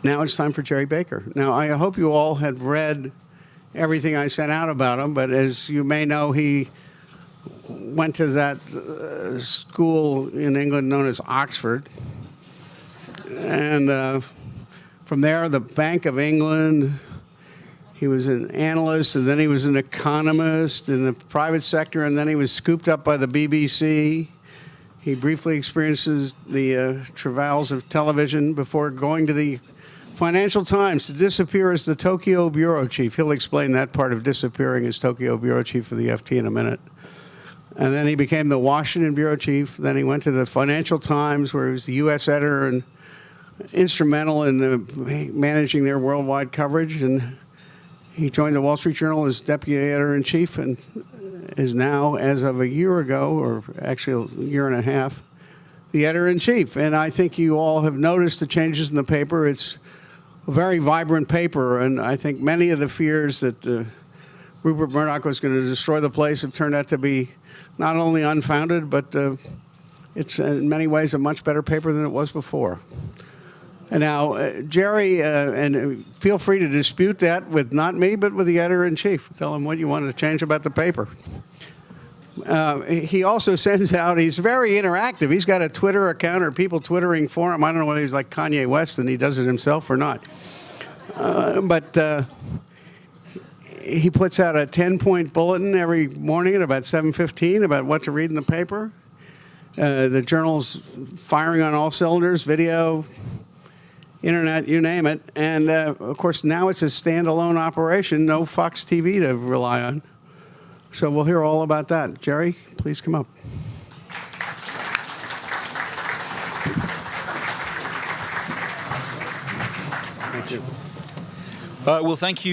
Now it's time for Jerry Baker. Now, I hope you all had read everything I sent out about him, but as you may know, he went to that school in England known as Oxford. And from there, the Bank of England. He was an analyst, and then he was an economist in the private sector, and then he was scooped up by the BBC. He briefly experiences the travails of television before going to the Financial Times to disappear as the Tokyo bureau chief. He'll explain that part of disappearing as Tokyo bureau chief for the FT in a minute. And then he became the Washington bureau chief. Then he went to the Financial Times, where he was the U.S. editor and instrumental in managing their worldwide coverage. And he joined the Wall Street Journal as deputy editor-in-chief and is now, as of a year ago, or actually a year and a half, the editor-in-chief. And I think you all have noticed the changes in the paper. It's a very vibrant paper, and I think many of the fears that Rupert Murdoch was going to destroy the place have turned out to be not only unfounded, but it's in many ways a much better paper than it was before. And now, Jerry, and feel free to dispute that with not me, but with the editor-in-chief. Tell him what you want to change about the paper. He also sends out, he's very interactive. He's got a Twitter account or people twittering for him. I don't know whether he's like Kanye West and he does it himself or not. But he puts out a 10-point bulletin every morning at about 7:15 about what to read in the paper. The journal's firing on all cylinders, video, internet, you name it. And, of course, now it's a standalone operation, no Fox TV to rely on. So we'll hear all about that. Jerry, please come up. Thank you. Well, thank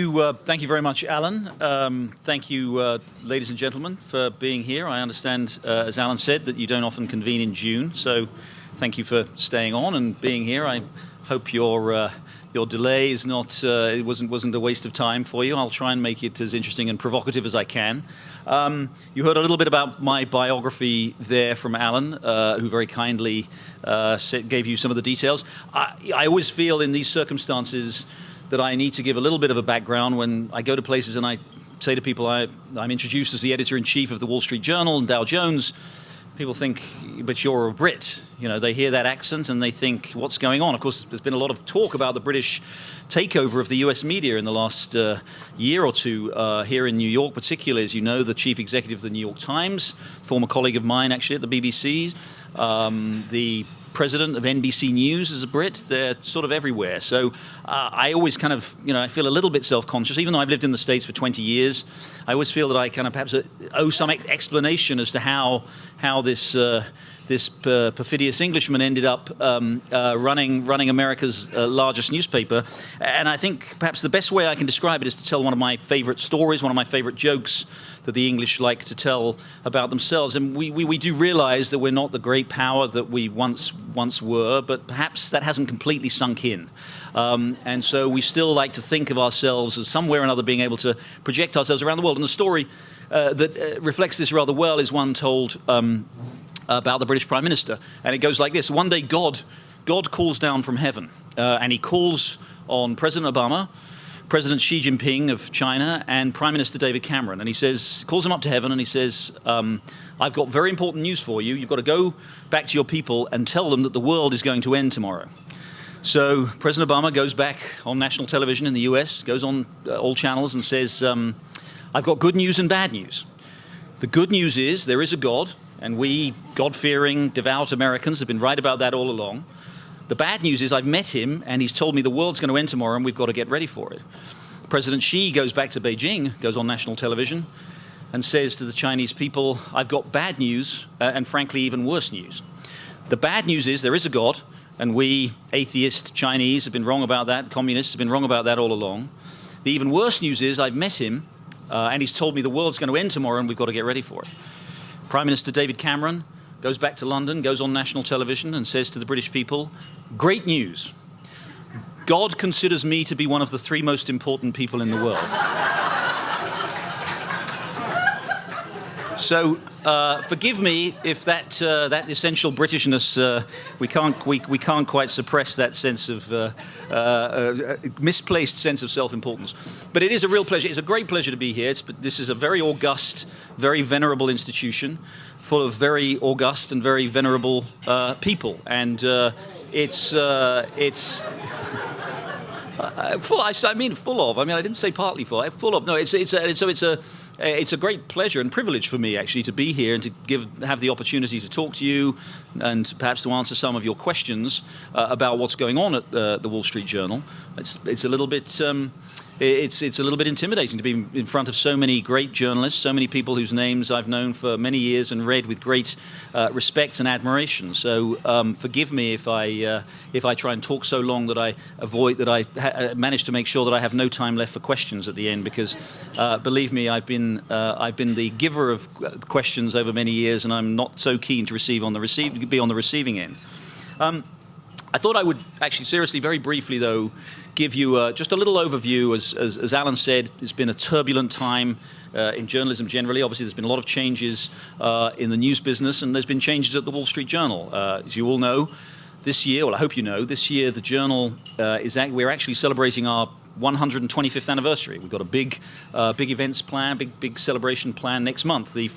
you very much, Alan. Thank you, ladies and gentlemen, for being here. I understand, as Alan said, that you don't often convene in June, so thank you for staying on and being here. I hope your delay is not it wasn't a waste of time for you. I'll try and make it as interesting and provocative as I can. You heard a little bit about my biography there from Alan, who very kindly gave you some of the details. I always feel in these circumstances that I need to give a little bit of a background when I go to places and I say to people I'm introduced as the editor-in-chief of the Wall Street Journal and Dow Jones. People think, but you're a Brit. You know, they hear that accent and they think, what's going on? Of course, there's been a lot of talk about the British takeover of the US media in the last year or two here in New York, particularly, as you know, the chief executive of the New York Times, former colleague of mine actually at the BBC, the president of NBC News is a Brit. They're sort of everywhere. So I always kind of, I feel a little bit self-conscious. Even though I've lived in the States for 20 years, I always feel that I kind of perhaps owe some explanation as to how this perfidious Englishman ended up running America's largest newspaper. And I think perhaps the best way I can describe it is to tell one of my favorite stories, one of my favorite jokes that the English like to tell about themselves. And we do realize that we're not the great power that we once were, but perhaps that hasn't completely sunk in. And so we still like to think of ourselves as somewhere or another being able to project ourselves around the world. And the story that reflects this rather well is one told about the British Prime Minister. And it goes like this. One day God calls down from heaven, and he calls on President Obama, President Xi Jinping of China, and Prime Minister David Cameron. And he calls them up to heaven and he says, I've got very important news for you. You've got to go back to your people and tell them that the world is going to end tomorrow. So President Obama goes back on national television in the US, goes on all channels and says, I've got good news and bad news. The good news is there is a God, and we God-fearing, devout Americans have been right about that all along. The bad news is I've met him, and he's told me the world's going to end tomorrow, and we've got to get ready for it. President Xi goes back to Beijing, goes on national television, and says to the Chinese people, I've got bad news, and frankly, even worse news. The bad news is there is a God, and we, atheist Chinese, have been wrong about that. Communists have been wrong about that all along. The even worse news is I've met him, and he's told me the world's going to end tomorrow, and we've got to get ready for it. Prime Minister David Cameron goes back to London, goes on national television and says to the British people, great news. God considers me to be one of the 3 most important people in the world. So forgive me if that essential Britishness we can't quite suppress that sense of misplaced sense of self-importance. But it is a real pleasure. It's a great pleasure to be here. This is a very august, very venerable institution, full of very august and very venerable people, and it's. Full. I mean, full of. I mean, I didn't say partly full. Full of. No, it's a great pleasure and privilege for me actually to be here and to have the opportunity to talk to you and perhaps to answer some of your questions about what's going on at the Wall Street Journal. It's a little bit. It's a little bit intimidating to be in front of so many great journalists, so many people whose names I've known for many years and read with great respect and admiration. So forgive me if I try and talk so long that I manage to make sure that I have no time left for questions at the end, because believe me, I've been the giver of questions over many years, and I'm not so keen to be on the receiving end. I thought I would actually seriously, very briefly though, give you just a little overview. As Alan said, it's been a turbulent time in journalism generally. Obviously, there's been a lot of changes in the news business, and there's been changes at the Wall Street Journal. As you all know, this year, well, I hope you know, this year the Journal we're actually celebrating our 125th anniversary. We've got a big events plan, big celebration plan next month. The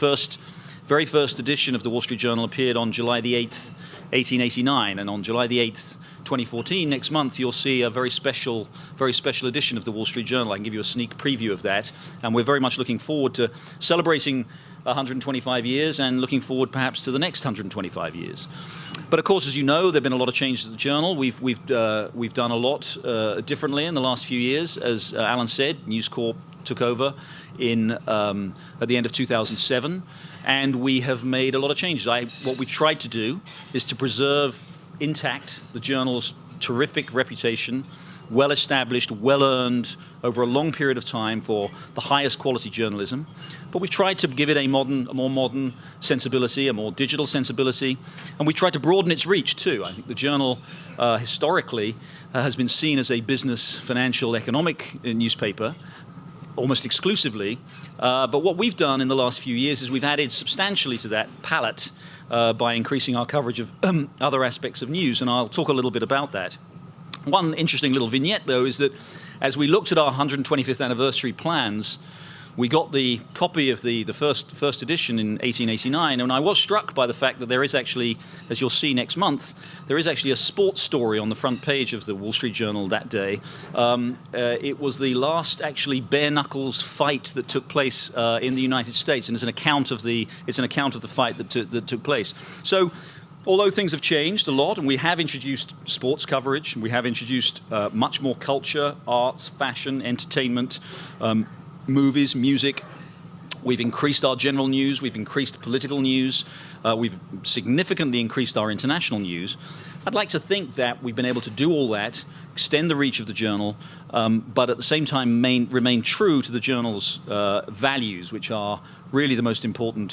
very first edition of the Wall Street Journal appeared on July the 8th, 1889, and on July the 8th, 2014, next month, you'll see a very special edition of the Wall Street Journal. I can give you a sneak preview of that, and we're very much looking forward to celebrating 125 years and looking forward perhaps to the next 125 years. But of course, as you know, there have been a lot of changes at the Journal. We've done a lot differently in the last few years. As Alan said, News Corp took over at the end of 2007. And we have made a lot of changes. What we've tried to do is to preserve intact the Journal's terrific reputation, well-established, well-earned over a long period of time for the highest quality journalism. But we've tried to give it a more modern sensibility, a more digital sensibility, and we tried to broaden its reach too. I think the Journal historically has been seen as a business, financial, economic newspaper, almost exclusively. But what we've done in the last few years is we've added substantially to that palette by increasing our coverage of other aspects of news, and I'll talk a little bit about that. One interesting little vignette, though, is that as we looked at our 125th anniversary plans, we got the copy of the first edition in 1889, and I was struck by the fact that there is actually, as you'll see next month, there is actually a sports story on the front page of the Wall Street Journal that day. It was the last actually bare knuckles fight that took place in the United States, and it's an account of the fight that took place. So, although things have changed a lot, and we have introduced sports coverage, we have introduced much more culture, arts, fashion, entertainment, movies, music. We've increased our general news. We've increased political news. We've significantly increased our international news. I'd like to think that we've been able to do all that, extend the reach of the Journal, but at the same time remain true to the Journal's values, which are really the most important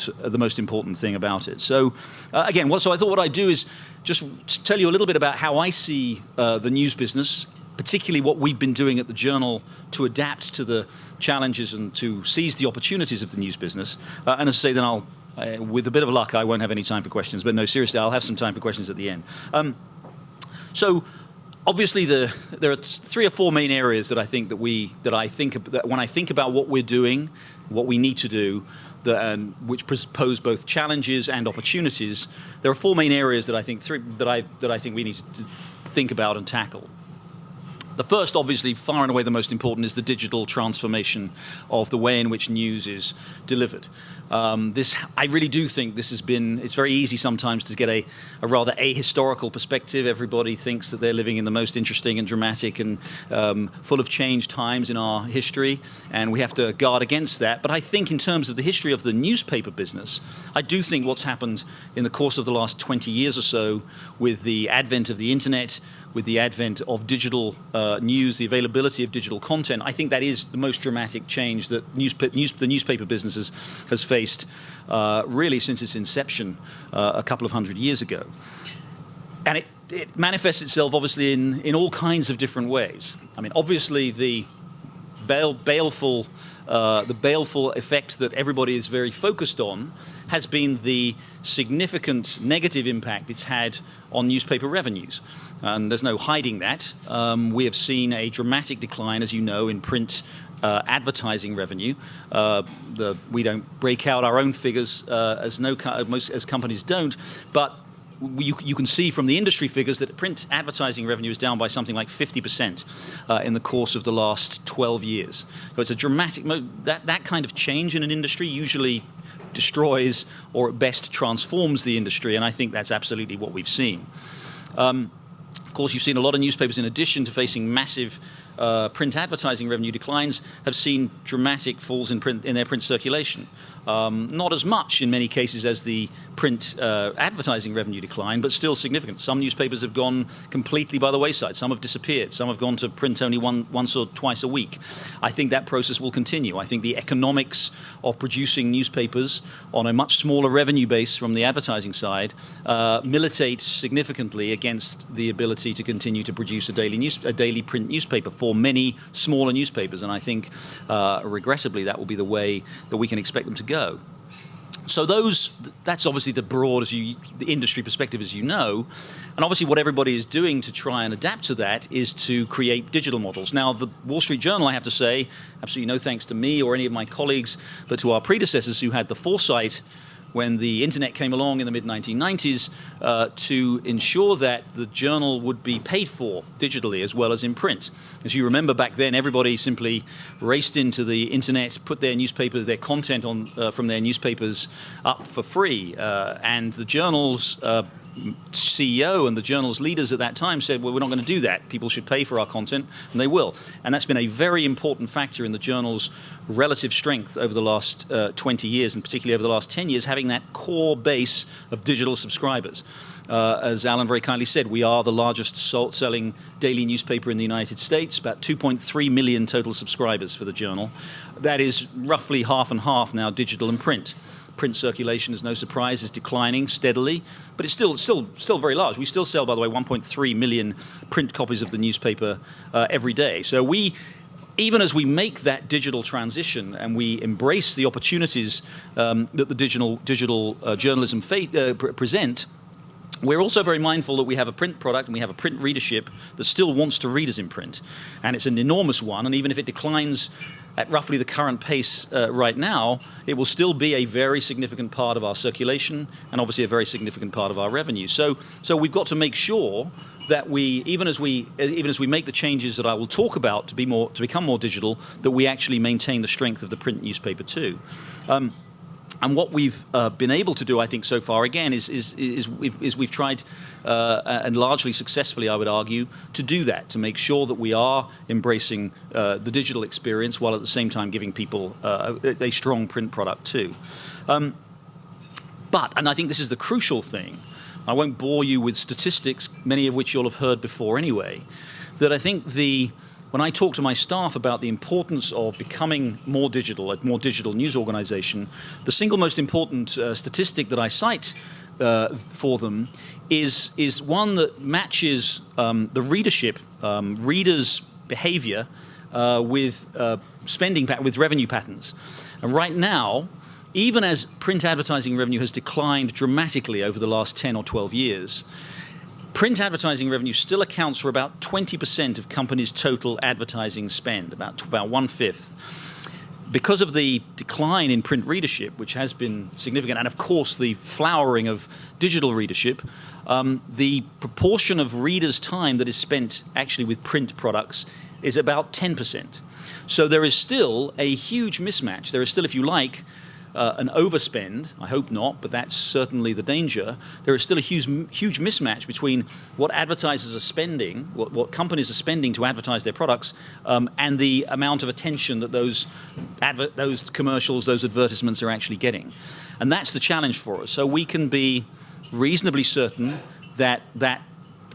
thing about it. So, again, so I thought what I'd do is just tell you a little bit about how I see the news business, particularly what we've been doing at the Journal to adapt to the challenges and to seize the opportunities of the news business. And as I say, then with a bit of luck, I won't have any time for questions. But no, seriously, I'll have some time for questions at the end. So, obviously, there are 3 or 4 main areas that I think that when I think about what we're doing, what we need to do, which pose both challenges and opportunities. There are 4 main areas that I think we need to think about and tackle. The first, obviously, far and away the most important, is the digital transformation of the way in which news is delivered. I really do think it's very easy sometimes to get a rather ahistorical perspective. Everybody thinks that they're living in the most interesting and dramatic and full of change times in our history, and we have to guard against that. But I think in terms of the history of the newspaper business, I do think what's happened in the course of the last 20 years or so with the advent of the internet, with the advent of digital news, the availability of digital content, I think that is the most dramatic change that the newspaper business has faced really since its inception a couple of hundred years ago. And it manifests itself obviously in all kinds of different ways. I mean, obviously the baleful the baleful effect that everybody is very focused on has been the significant negative impact it's had on newspaper revenues. And there's no hiding that. We have seen a dramatic decline, as you know, in print advertising revenue. We don't break out our own figures as companies don't, but you can see from the industry figures that print advertising revenue is down by something like 50% in the course of the last 12 years. So it's a dramatic, that kind of change in an industry usually destroys or at best transforms the industry, and I think that's absolutely what we've seen. Of course, you've seen a lot of newspapers, in addition to facing massive print advertising revenue declines, have seen dramatic falls in their print circulation. Not as much in many cases as the print advertising revenue decline, but still significant. Some newspapers have gone completely by the wayside. Some have disappeared. Some have gone to print only once or twice a week. I think that process will continue. I think the economics of producing newspapers on a much smaller revenue base from the advertising side militate significantly against the ability to continue to produce a daily print newspaper for many smaller newspapers. And I think, regrettably, that will be the way that we can expect them to go. So that's obviously the broad, the industry perspective, as you know. And obviously what everybody is doing to try and adapt to that is to create digital models. Now, the Wall Street Journal, I have to say, absolutely no thanks to me or any of my colleagues, but to our predecessors who had the foresight when the internet came along in the mid-1990s to ensure that the journal would be paid for digitally as well as in print. As you remember, back then, everybody simply raced into the internet, put their newspapers, their content from their newspapers up for free, and the journal's CEO and the journal's leaders at that time said, well, we're not going to do that. People should pay for our content, and they will. And that's been a very important factor in the journal's relative strength over the last 20 years, and particularly over the last 10 years, having that core base of digital subscribers. As Alan very kindly said, we are the largest selling daily newspaper in the United States, about 2.3 million total subscribers for the journal. That is roughly half and half now, digital and print. Print circulation, is no surprise, is declining steadily, but it's still very large. We still sell, by the way, 1.3 million print copies of the newspaper every day. So even as we make that digital transition and we embrace the opportunities that the digital journalism present, we're also very mindful that we have a print product and we have a print readership that still wants to read us in print. And it's an enormous one, and even if it declines at roughly the current pace right now, it will still be a very significant part of our circulation and obviously a very significant part of our revenue. So we've got to make sure that even as we make the changes that I will talk about to become more digital, that we actually maintain the strength of the print newspaper too. And what we've been able to do, I think, so far, again, is we've tried, and largely successfully, I would argue, to do that, to make sure that we are embracing the digital experience while at the same time giving people a strong print product too. And I think this is the crucial thing, I won't bore you with statistics, many of which you'll have heard before anyway, that I think when I talk to my staff about the importance of becoming more digital, a more digital news organization, the single most important statistic that I cite for them is one that matches the readership, readers' behavior with revenue patterns. And right now, even as print advertising revenue has declined dramatically over the last 10 or 12 years, print advertising revenue still accounts for about 20% of companies' total advertising spend, about 1/5. Because of the decline in print readership, which has been significant, and of course the flowering of digital readership, the proportion of readers' time that is spent actually with print products is about 10%. So there is still a huge mismatch. There is still, if you like, an overspend. I hope not, but that's certainly the danger. There is still a huge mismatch between what advertisers are spending, what companies are spending to advertise their products, and the amount of attention that those commercials, those advertisements are actually getting. And that's the challenge for us. So we can be reasonably certain that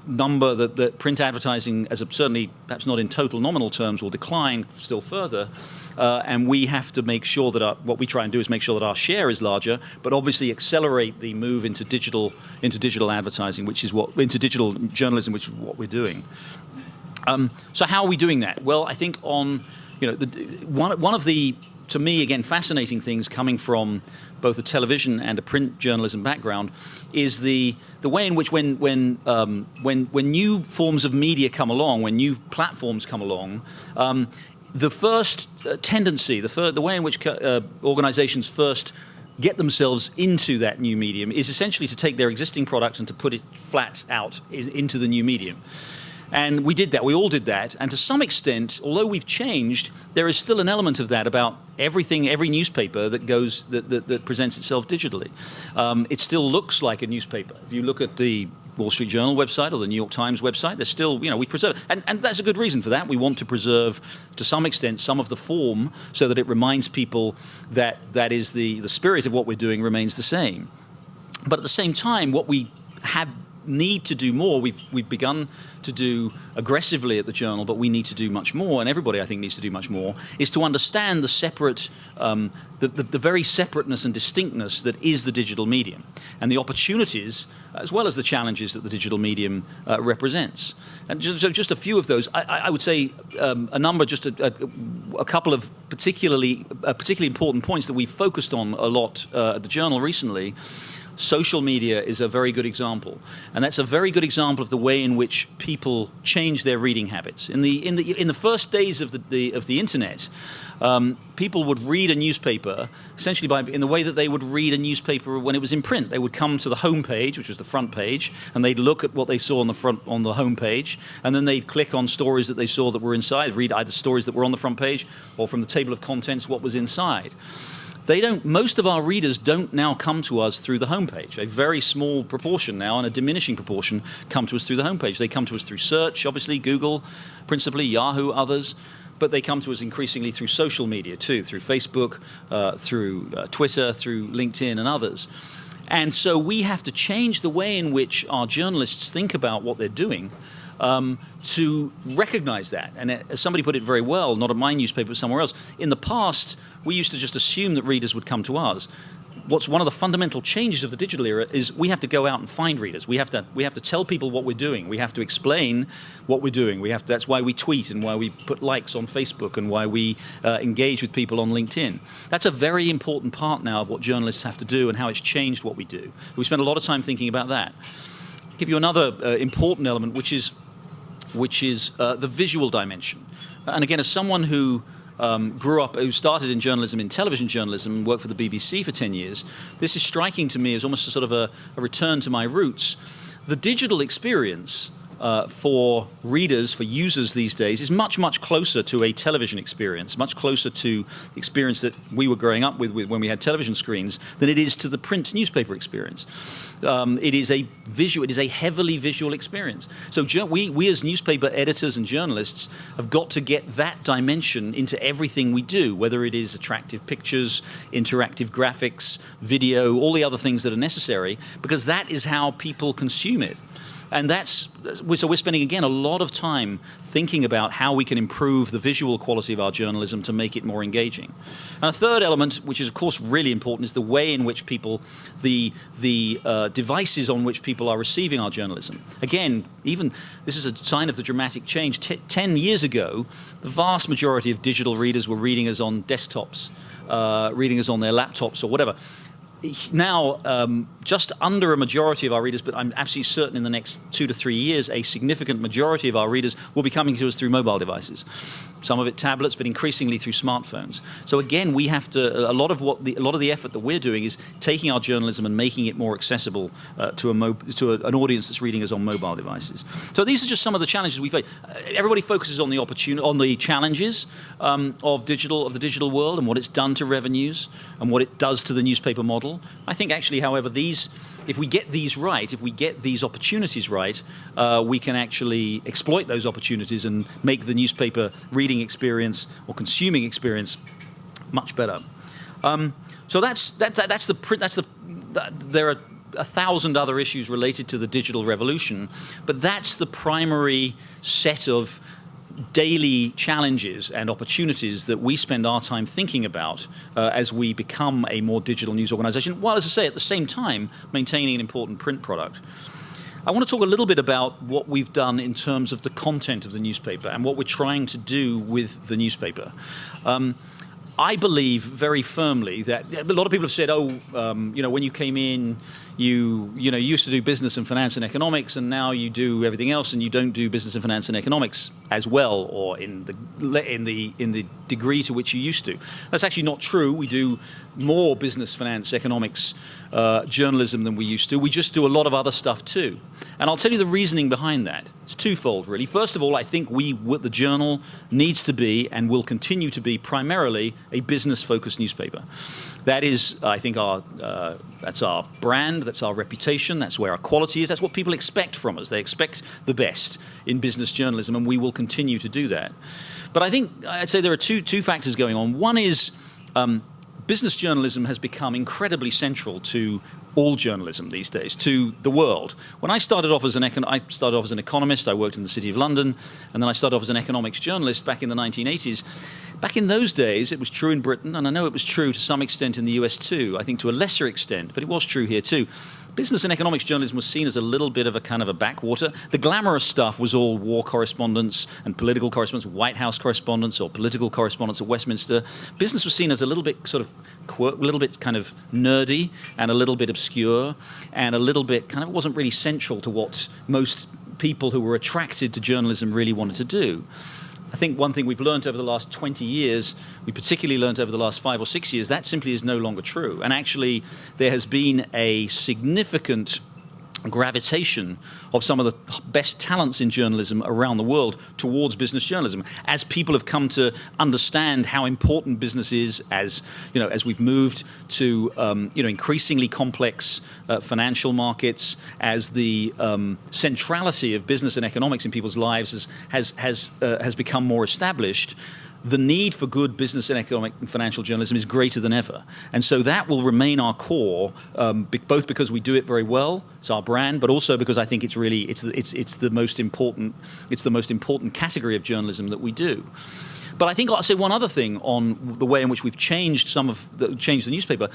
number, that print advertising, certainly perhaps not in total nominal terms, will decline still further. And we have to make sure that what we try and do is make sure that our share is larger, but obviously accelerate the move into digital advertising, into digital journalism, which is what we're doing. So how are we doing that? Well, I think one of the to me, again, fascinating things coming from both a television and a print journalism background is the way in which when new forms of media come along, when new platforms come along, the first tendency, the way in which organizations first get themselves into that new medium is essentially to take their existing products and to put it flat out into the new medium. And we did that. We all did that. And to some extent, although we've changed, there is still an element of that about everything, every newspaper that presents itself digitally. It still looks like a newspaper. If you look at the Wall Street Journal website or the New York Times website, there's still, we preserve, and that's a good reason for that. We want to preserve, to some extent, some of the form so that it reminds people that that is the spirit of what we're doing remains the same. But at the same time, what we need to do more, we've begun to do aggressively at the Journal, but we need to do much more, and everybody I think needs to do much more, is to understand the separate, the very separateness and distinctness that is the digital medium, and the opportunities as well as the challenges that the digital medium represents. And so just a few of those, I would say a number, just a couple of particularly important points that we've focused on a lot at the Journal recently. Social media is a very good example, and that's a very good example of the way in which people change their reading habits. In the first days of the internet, people would read a newspaper essentially in the way that they would read a newspaper when it was in print. They would come to the home page, which was the front page, and they'd look at what they saw on the home page, and then they'd click on stories that they saw that were inside, read either stories that were on the front page or from the table of contents what was inside. Most of our readers don't now come to us through the homepage. A very small proportion now, and a diminishing proportion, come to us through the homepage. They come to us through search, obviously, Google, principally, Yahoo, others. But they come to us increasingly through social media, too, through Facebook, through Twitter, through LinkedIn, and others. And so we have to change the way in which our journalists think about what they're doing to recognize that. And as somebody put it very well, not at my newspaper, but somewhere else, in the past, we used to just assume that readers would come to us. What's one of the fundamental changes of the digital era is we have to go out and find readers. We have to tell people what we're doing. We have to explain what we're doing. That's why we tweet and why we put likes on Facebook and why we engage with people on LinkedIn. That's a very important part now of what journalists have to do and how it's changed what we do. We spend a lot of time thinking about that. I'll give you another important element, which is the visual dimension. And again, as someone who who started in journalism, in television journalism, and worked for the BBC for 10 years, this is striking to me as almost a sort of a return to my roots. The digital experience for readers, for users these days, is much, much closer to a television experience, much closer to the experience that we were growing up with when we had television screens, than it is to the print newspaper experience. It is a heavily visual experience. So we as newspaper editors and journalists have got to get that dimension into everything we do, whether it is attractive pictures, interactive graphics, video, all the other things that are necessary, because that is how people consume it. And so we're spending, again, a lot of time thinking about how we can improve the visual quality of our journalism to make it more engaging. And a third element, which is, of course, really important, is the way in which the devices on which people are receiving our journalism. Again, even this is a sign of the dramatic change. 10 years ago, the vast majority of digital readers were reading us on desktops, reading us on their laptops or whatever. Now, just under a majority of our readers, but I'm absolutely certain in the next 2 to 3 years, a significant majority of our readers will be coming to us through mobile devices. Some of it tablets, but increasingly through smartphones. So again, we have to. A lot of the effort that we're doing is taking our journalism and making it more accessible to an audience that's reading us on mobile devices. So these are just some of the challenges we face. Everybody focuses on the challenges of the digital world and what it's done to revenues and what it does to the newspaper model. I think actually, however, if we get these right, if we get these opportunities right, we can actually exploit those opportunities and make the newspaper reading experience or consuming experience much better. So there are 1,000 other issues related to the digital revolution, but that's the primary set of daily challenges and opportunities that we spend our time thinking about as we become a more digital news organization, while, as I say, at the same time, maintaining an important print product. I want to talk a little bit about what we've done in terms of the content of the newspaper and what we're trying to do with the newspaper. I believe very firmly that a lot of people have said, when you came in, you used to do business and finance and economics, and now you do everything else, and you don't do business and finance and economics as well, or in the degree to which you used to. That's actually not true. We do more business, finance, economics journalism than we used to. We just do a lot of other stuff too. And I'll tell you the reasoning behind that. It's twofold, really. First of all, I think the Journal needs to be and will continue to be primarily a business-focused newspaper. That is, I think, that's our brand, that's our reputation, that's where our quality is, that's what people expect from us. They expect the best in business journalism, and we will continue to do that. But I think I'd say there are two factors going on. One is business journalism has become incredibly central to all journalism these days, to the world. When I started off as an economist, I worked in the City of London, and then I started off as an economics journalist back in the 1980s. Back in those days, it was true in Britain, and I know it was true to some extent in the US too, I think to a lesser extent, but it was true here too. Business and economics journalism was seen as a little bit of a kind of a backwater. The glamorous stuff was all war correspondence and political correspondence, White House correspondence or political correspondence at Westminster. Business was seen as a little bit kind of nerdy and a little bit obscure and a little bit kind of wasn't really central to what most people who were attracted to journalism really wanted to do. I think one thing we've learned over the last 20 years, we particularly learned over the last 5 or 6 years, that simply is no longer true. And actually, there has been a significant gravitation of some of the best talents in journalism around the world towards business journalism, as people have come to understand how important business is, as we've moved to increasingly complex financial markets, as the centrality of business and economics in people's lives has become more established. The need for good business and economic and financial journalism is greater than ever. And so that will remain our core, both because we do it very well, it's our brand, but also because I think it's the most important category of journalism that we do. But I think I'll say one other thing on the way in which we've changed the newspaper.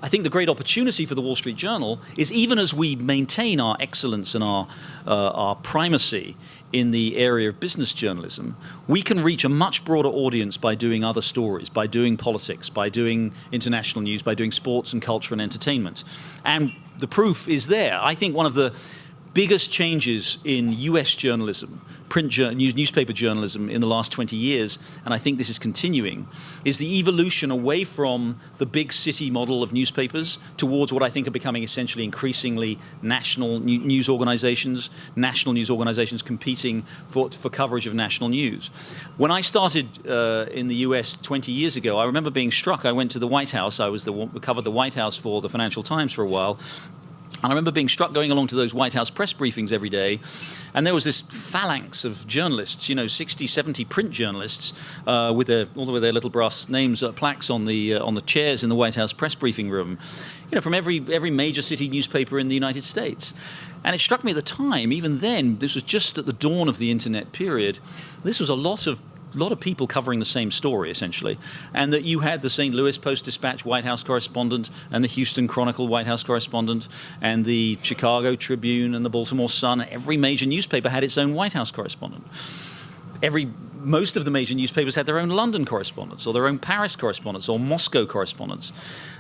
I think the great opportunity for the Wall Street Journal is, even as we maintain our excellence and our primacy in the area of business journalism, we can reach a much broader audience by doing other stories, by doing politics, by doing international news, by doing sports and culture and entertainment. And the proof is there. I think one of the biggest changes in US journalism, newspaper journalism in the last 20 years, and I think this is continuing, is the evolution away from the big city model of newspapers towards what I think are becoming essentially increasingly national news organizations competing for coverage of national news. When I started in the US 20 years ago, I remember being struck. I went to the White House. I covered the White House for the Financial Times for a while. And I remember being struck going along to those White House press briefings every day, and there was this phalanx of journalists, 60, 70 print journalists, all with their little brass names, plaques on the chairs in the White House press briefing room, from every major city newspaper in the United States. And it struck me at the time, even then, this was just at the dawn of the internet period, this was a lot of people covering the same story, essentially, and that you had the St. Louis Post-Dispatch White House correspondent and the Houston Chronicle White House correspondent and the Chicago Tribune and the Baltimore Sun. Every major newspaper had its own White House correspondent. Most of the major newspapers had their own London correspondents or their own Paris correspondents or Moscow correspondents.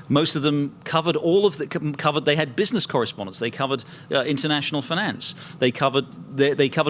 Most of them covered they had business correspondents. They covered international finance. They covered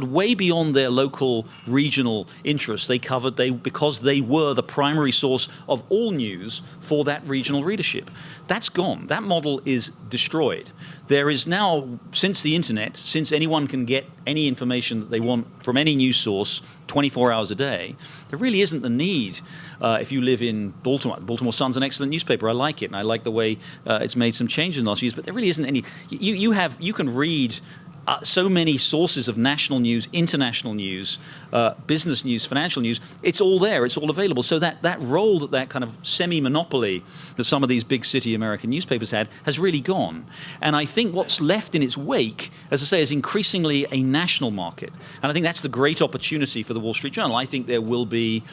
way beyond their local regional interests. Because they were the primary source of all news for that regional readership. That's gone. That model is destroyed. There is now, since the internet, since anyone can get any information that they want from any news source 24 hours a day, there really isn't the need. If you live in Baltimore, the Baltimore Sun's an excellent newspaper. I like it, and I like the way it's made some changes in the last few years. But there really isn't any. You can read so many sources of national news, international news, business news, financial news. It's all there. It's all available. So that role, that kind of semi-monopoly that some of these big city American newspapers had, has really gone. And I think what's left in its wake, as I say, is increasingly a national market. And I think that's the great opportunity for the Wall Street Journal. I think there will be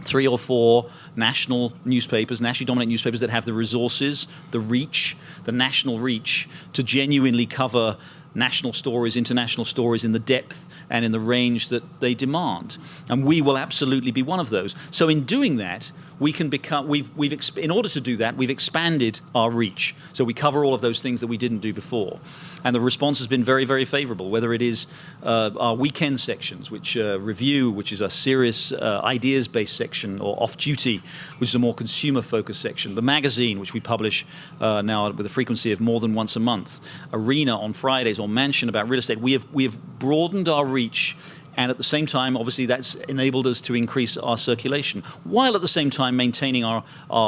3 or 4 national newspapers, nationally dominant newspapers that have the resources, the reach, the national reach to genuinely cover national stories, international stories in the depth and in the range that they demand. And we will absolutely be one of those. So in doing that, we can become, in order to do that, we've expanded our reach. So we cover all of those things that we didn't do before. And the response has been very, very favorable, whether it is our weekend sections, which Review, which is a serious ideas-based section, or Off Duty, which is a more consumer-focused section, the magazine, which we publish now with a frequency of more than once a month, Arena on Fridays, or Mansion about real estate. We have broadened our reach, and at the same time, obviously, that's enabled us to increase our circulation, while at the same time maintaining our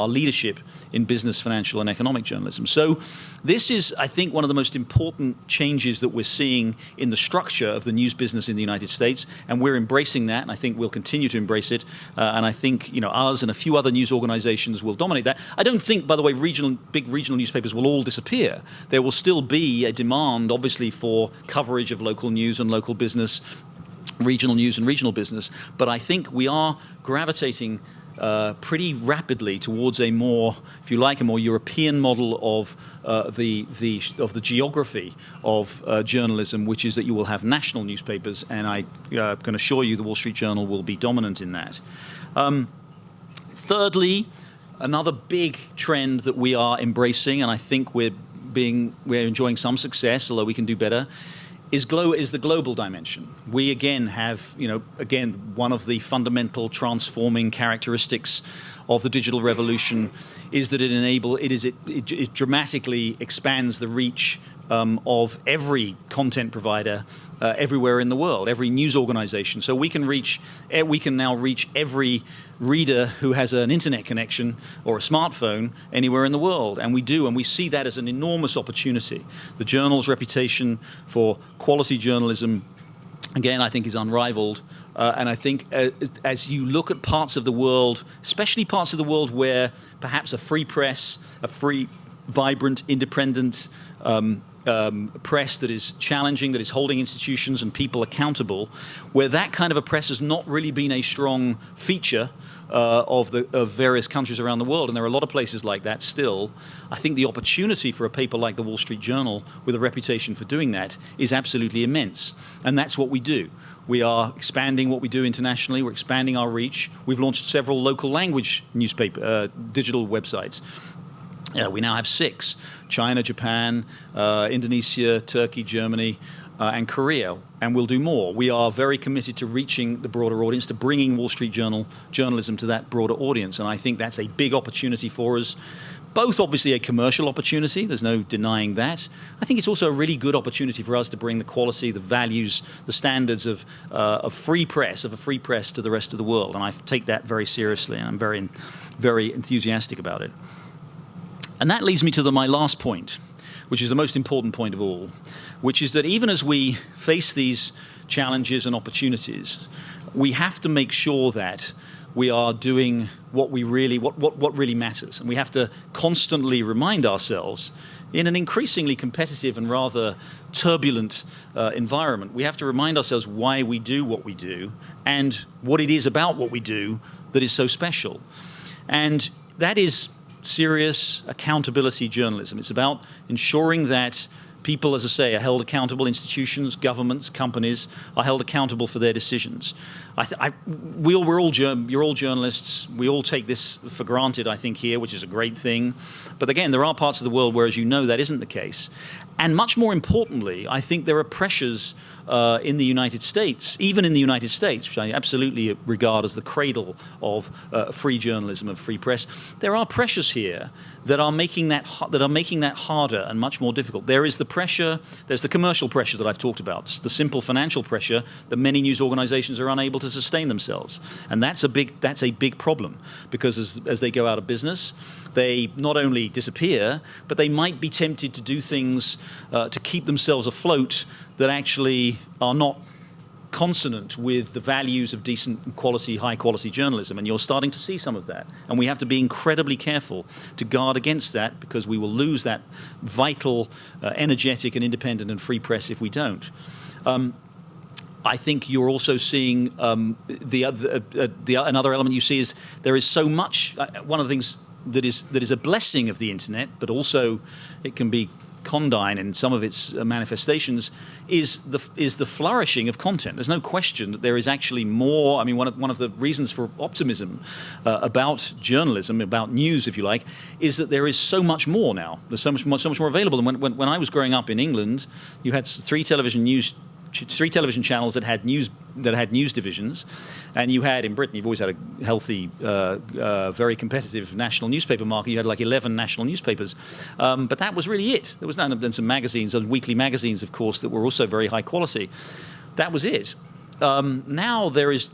leadership in business, financial, and economic journalism. So this is, I think, one of the most important changes that we're seeing in the structure of the news business in the United States, and we're embracing that, and I think we'll continue to embrace it. And I think, us and a few other news organizations will dominate that. I don't think, by the way, big regional newspapers will all disappear. There will still be a demand, obviously, for coverage of local news and local business, regional news and regional business, but I think we are gravitating pretty rapidly towards a more, if you like, a more European model of the geography of journalism, which is that you will have national newspapers, and I can assure you the Wall Street Journal will be dominant in that. Thirdly, another big trend that we are embracing, and I think we're enjoying some success, although we can do better, is the global dimension. We again have, one of the fundamental transforming characteristics of the digital revolution is that it dramatically expands the reach of every content provider everywhere in the world, every news organization. So we can now reach every reader who has an internet connection or a smartphone anywhere in the world, and we do, and we see that as an enormous opportunity. The Journal's reputation for quality journalism, again, I think is unrivaled. And I think as you look at parts of the world, especially parts of the world where perhaps a free press, a free, vibrant, independent press that is challenging, that is holding institutions and people accountable, where that kind of a press has not really been a strong feature of various countries around the world, and there are a lot of places like that still, I think the opportunity for a paper like the Wall Street Journal with a reputation for doing that is absolutely immense. And that's what we do. We are expanding what we do internationally. We're expanding our reach. We've launched several local language newspaper digital websites. We now have 6: China, Japan, Indonesia, Turkey, Germany, and Korea, and we'll do more. We are very committed to reaching the broader audience, to bringing Wall Street Journal journalism to that broader audience, and I think that's a big opportunity for us. Both obviously a commercial opportunity, there's no denying that. I think it's also a really good opportunity for us to bring the quality, the values, the standards of a free press to the rest of the world, and I take that very seriously, and I'm very, very enthusiastic about it. And that leads me to my last point, which is the most important point of all, which is that even as we face these challenges and opportunities, we have to make sure that we are doing what really matters. And we have to constantly remind ourselves, in an increasingly competitive and rather turbulent environment, we have to remind ourselves why we do what we do and what it is about what we do that is so special. And that is serious accountability journalism. It's about ensuring that people, as I say, are held accountable. Institutions, governments, companies are held accountable for their decisions. You're all journalists. We all take this for granted, I think, here, which is a great thing. But again, there are parts of the world where, as you know, that isn't the case. And much more importantly, I think there are pressures in the United States, even in the United States, which I absolutely regard as the cradle of free journalism, of free press. There are pressures here that are making that harder and much more difficult. There is the pressure. There's the commercial pressure that I've talked about, the simple financial pressure that many news organizations are unable to sustain themselves, and that's a big problem, because as they go out of business, they not only disappear, but they might be tempted to do things to keep themselves afloat that actually are not consonant with the values of decent quality, high quality journalism. And you're starting to see some of that. And we have to be incredibly careful to guard against that, because we will lose that vital, energetic and independent and free press if we don't. I think you're also seeing another element you see is there is so much. One of the things that is a blessing of the internet, but also it can be condign in some of its manifestations is the flourishing of content. There's no question that there is actually more. I mean, one of the reasons for optimism about journalism, about news, if you like, is that there is so much more now. There's so much more available. And when I was growing up in England, you had three television channels that had news divisions, and you had in Britain, you've always had a healthy, very competitive national newspaper market. You had like 11 national newspapers, but that was really it. There was then some magazines, and weekly magazines, of course, that were also very high quality. That was it. Now there is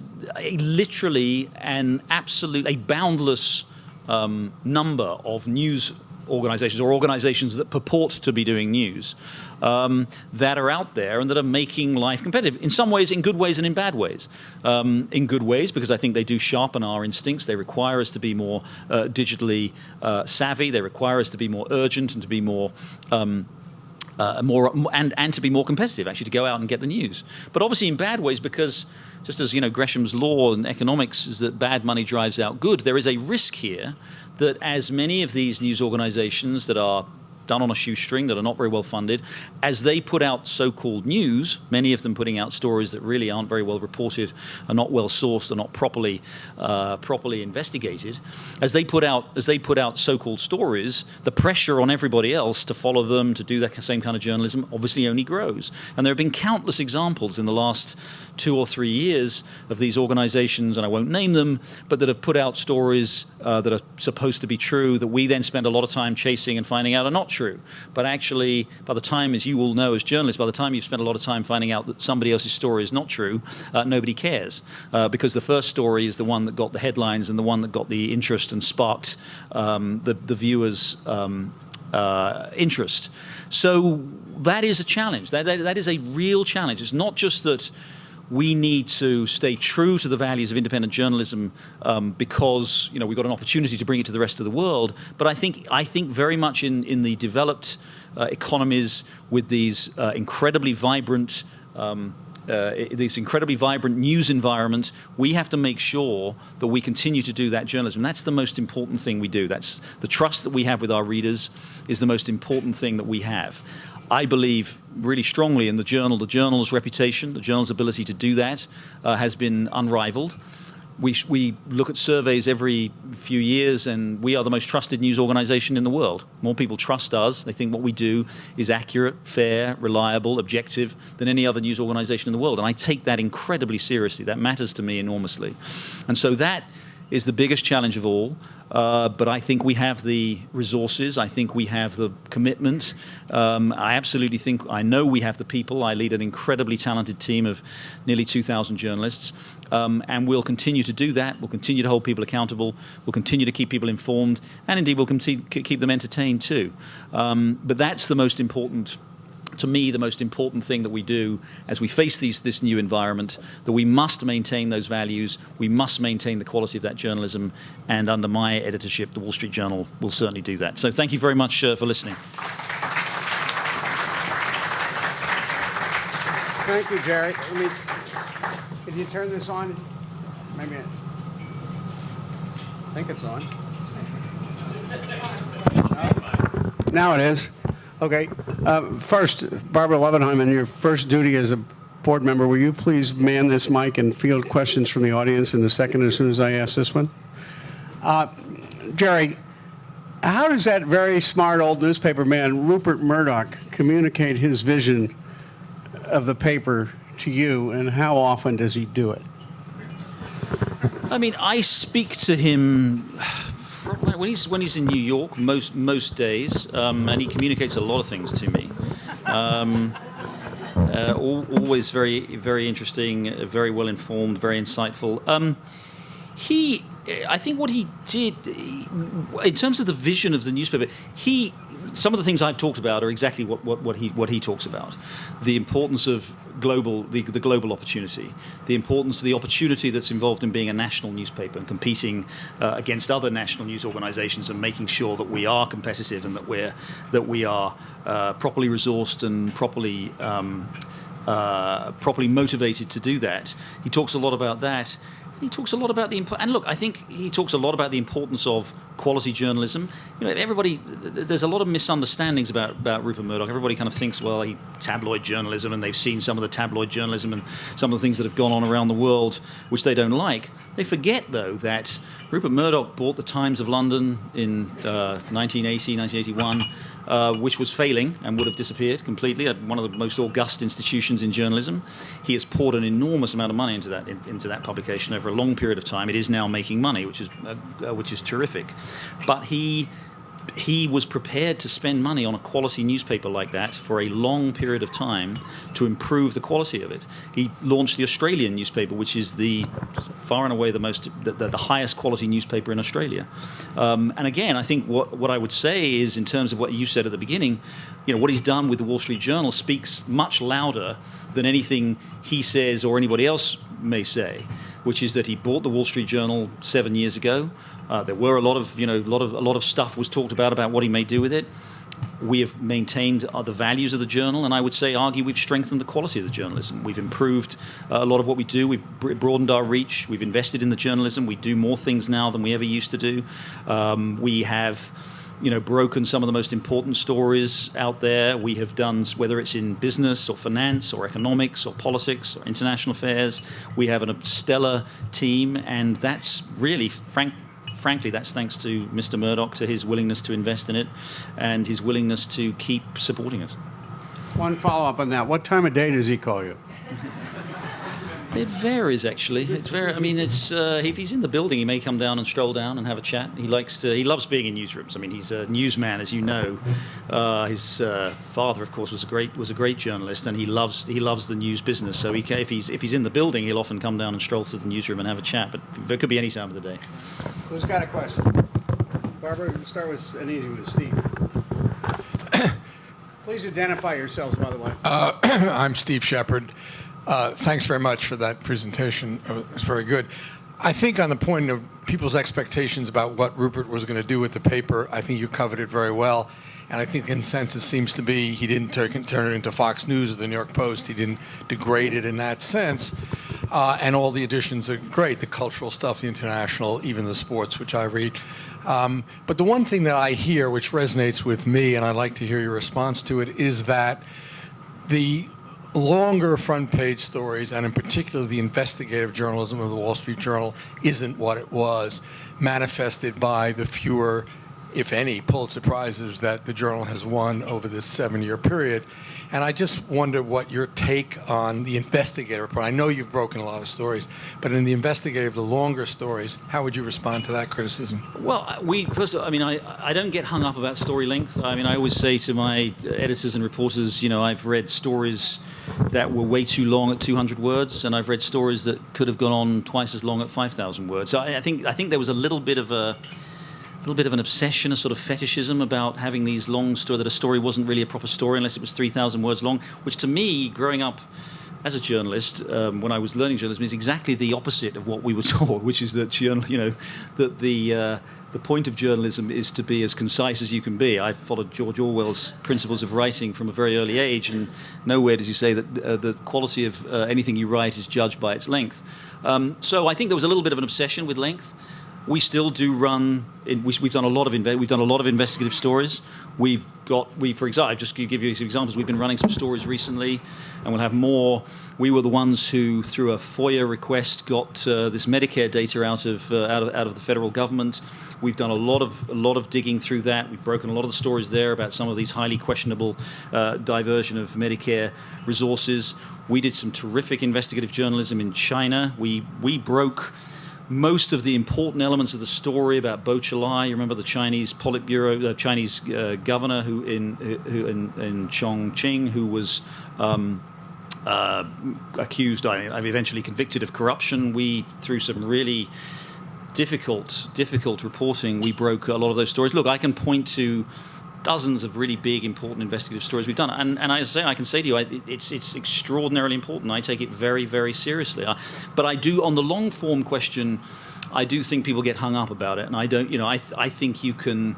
literally a boundless number of news organizations or organizations that purport to be doing news that are out there and that are making life competitive in some ways, in good ways and in bad ways. In good ways, because I think they do sharpen our instincts. They require us to be more digitally savvy. They require us to be more urgent and to be more and to be more competitive, actually, to go out and get the news. But obviously in bad ways, because just as Gresham's law in economics is that bad money drives out good, there is a risk here that as many of these news organizations that are done on a shoestring, that are not very well funded, as they put out so-called news, many of them putting out stories that really aren't very well reported, are not well sourced, are not properly investigated, as they put out so-called stories, the pressure on everybody else to follow them, to do that same kind of journalism, obviously only grows. And there have been countless examples in the last 2 or 3 years of these organizations, and I won't name them, but that have put out stories that are supposed to be true, that we then spend a lot of time chasing and finding out are not true. But actually, by the time, as you all know as journalists, by the time you've spent a lot of time finding out that somebody else's story is not true, nobody cares. Because the first story is the one that got the headlines and the one that got the interest and sparked the viewers' interest. So that is a challenge. That is a real challenge. It's not just that we need to stay true to the values of independent journalism because we've got an opportunity to bring it to the rest of the world. But I think very much in the developed economies with these incredibly vibrant news environment, we have to make sure that we continue to do that journalism. That's the most important thing we do. That's the trust that we have with our readers is the most important thing that we have. I believe really strongly in the journal. The journal's reputation, the journal's ability to do that has been unrivaled. We look at surveys every few years, and we are the most trusted news organization in the world. More people trust us. They think what we do is accurate, fair, reliable, objective than any other news organization in the world. And I take that incredibly seriously. That matters to me enormously. And so that is the biggest challenge of all. But I think we have the resources. I think we have the commitment. I know we have the people. I lead an incredibly talented team of nearly 2,000 journalists. And we'll continue to do that. We'll continue to hold people accountable. We'll continue to keep people informed. And indeed, we'll keep them entertained too. But that's the most important, to me, the most important thing that we do as we face this new environment, that we must maintain those values, we must maintain the quality of that journalism, and under my editorship, the Wall Street Journal will certainly do that. So thank you very much for listening. Thank you, Jerry. Can you turn this on? Maybe. I think it's on. No? Now it is. Okay. First, Barbara Levenheim, your first duty as a board member, will you please man this mic and field questions from the audience in a second as soon as I ask this one? Jerry, how does that very smart old newspaper man, Rupert Murdoch, communicate his vision of the paper to you, and how often does he do it? I mean, I speak to him when he's in New York most days, and he communicates a lot of things to me. Always very, very interesting, very well informed, very insightful. I think what he did, in terms of the vision of the newspaper, some of the things I've talked about are exactly what he talks about. The importance of the global opportunity, the opportunity that's involved in being a national newspaper and competing against other national news organizations and making sure that we are competitive and that we are properly resourced and properly motivated to do that. He talks a lot about that. He talks a lot about and look, I think he talks a lot about the importance of quality journalism. There's a lot of misunderstandings about Rupert Murdoch. Everybody kind of thinks, well, tabloid journalism, and they've seen some of the tabloid journalism and some of the things that have gone on around the world, which they don't like. They forget, though, that Rupert Murdoch bought the Times of London in 1980, 1981, which was failing and would have disappeared completely, one of the most august institutions in journalism. He has poured an enormous amount of money into that publication over a long period of time. It is now making money, which is terrific. But he was prepared to spend money on a quality newspaper like that for a long period of time to improve the quality of it. He launched the Australian newspaper, which is far and away the highest quality newspaper in Australia. And again, I think what I would say is, in terms of what you said at the beginning, what he's done with the Wall Street Journal speaks much louder than anything he says or anybody else may say, which is that he bought the Wall Street Journal 7 years ago. There were a lot of stuff was talked about what he may do with it. We have maintained the values of the journal, and I would argue we've strengthened the quality of the journalism. We've improved a lot of what we do. We've broadened our reach. We've invested in the journalism. We do more things now than we ever used to do. We have broken some of the most important stories out there. We have done, whether it's in business or finance or economics or politics or international affairs, we have a stellar team, and that's really, frankly, that's thanks to Mr. Murdoch, to his willingness to invest in it and his willingness to keep supporting us. One follow-up on that. What time of day does he call you? It varies, actually. If he's in the building, he may come down and stroll down and have a chat. He loves being in newsrooms. I mean, he's a newsman, as you know. His father, of course, was a great journalist, and he loves the news business. So if he's in the building, he'll often come down and stroll to the newsroom and have a chat. But it could be any time of the day. Who's got a question? Barbara, we'll start with Steve. Please identify yourselves, by the way. I'm Steve Shepard. Thanks very much for that presentation. It was very good. I think on the point of people's expectations about what Rupert was going to do with the paper, I think you covered it very well. And I think the consensus seems to be he didn't turn it into Fox News or the New York Post. He didn't degrade it in that sense. And all the additions are great, the cultural stuff, the international, even the sports, which I read. But the one thing that I hear, which resonates with me, and I'd like to hear your response to it, is that the longer front page stories, and in particular the investigative journalism of the Wall Street Journal, isn't what it was, manifested by the fewer, if any, Pulitzer Prizes that the journal has won over this 7-year period. And I just wonder what your take on the investigative part. I know you've broken a lot of stories, but in the investigative, the longer stories, how would you respond to that criticism? Well, I don't get hung up about story length. I mean, I always say to my editors and reporters, I've read stories that were way too long at 200 words, and I've read stories that could have gone on twice as long at 5,000 words. So I think there was a little bit of an obsession, a sort of fetishism about having these long stories, that a story wasn't really a proper story unless it was 3,000 words long, which to me, growing up as a journalist, when I was learning journalism, is exactly the opposite of what we were taught, which is that, that the point of journalism is to be as concise as you can be. I followed George Orwell's principles of writing from a very early age, and nowhere does he say that the quality of anything you write is judged by its length. So I think there was a little bit of an obsession with length. We still do run. We've done a lot of investigative stories. For example, just to give you some examples, we've been running some stories recently, and we'll have more. We were the ones who, through a FOIA request, got this Medicare data out of the federal government. We've done a lot of digging through that. We've broken a lot of the stories there about some of these highly questionable diversion of Medicare resources. We did some terrific investigative journalism in China. We broke most of the important elements of the story about Bo Xilai. You remember the Chinese Politburo, Chinese governor who in Chongqing, who was accused, eventually convicted of corruption. We, through some really difficult reporting, we broke a lot of those stories. Look, I can point to dozens of really big, important investigative stories we've done. And I can say to you, it's extraordinarily important. I take it very, very seriously. But I do, on the long-form question, I do think people get hung up about it, and I don't. I think you can.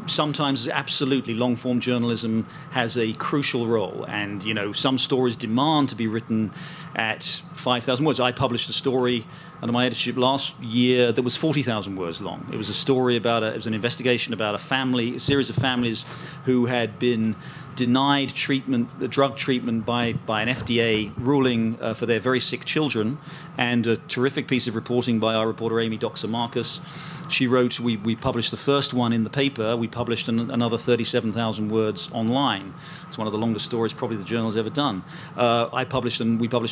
Sometimes absolutely long-form journalism has a crucial role, and some stories demand to be written at 5,000 words. I published a story under my editorship last year that was 40,000 words long. It was a story about it was an investigation about a series of families who had been denied drug treatment by an FDA ruling for their very sick children, and a terrific piece of reporting by our reporter Amy Doxer-Marcus. She wrote, we published the first one in the paper, we published another 37,000 words online. It's one of the longest stories probably the journal's ever done. We published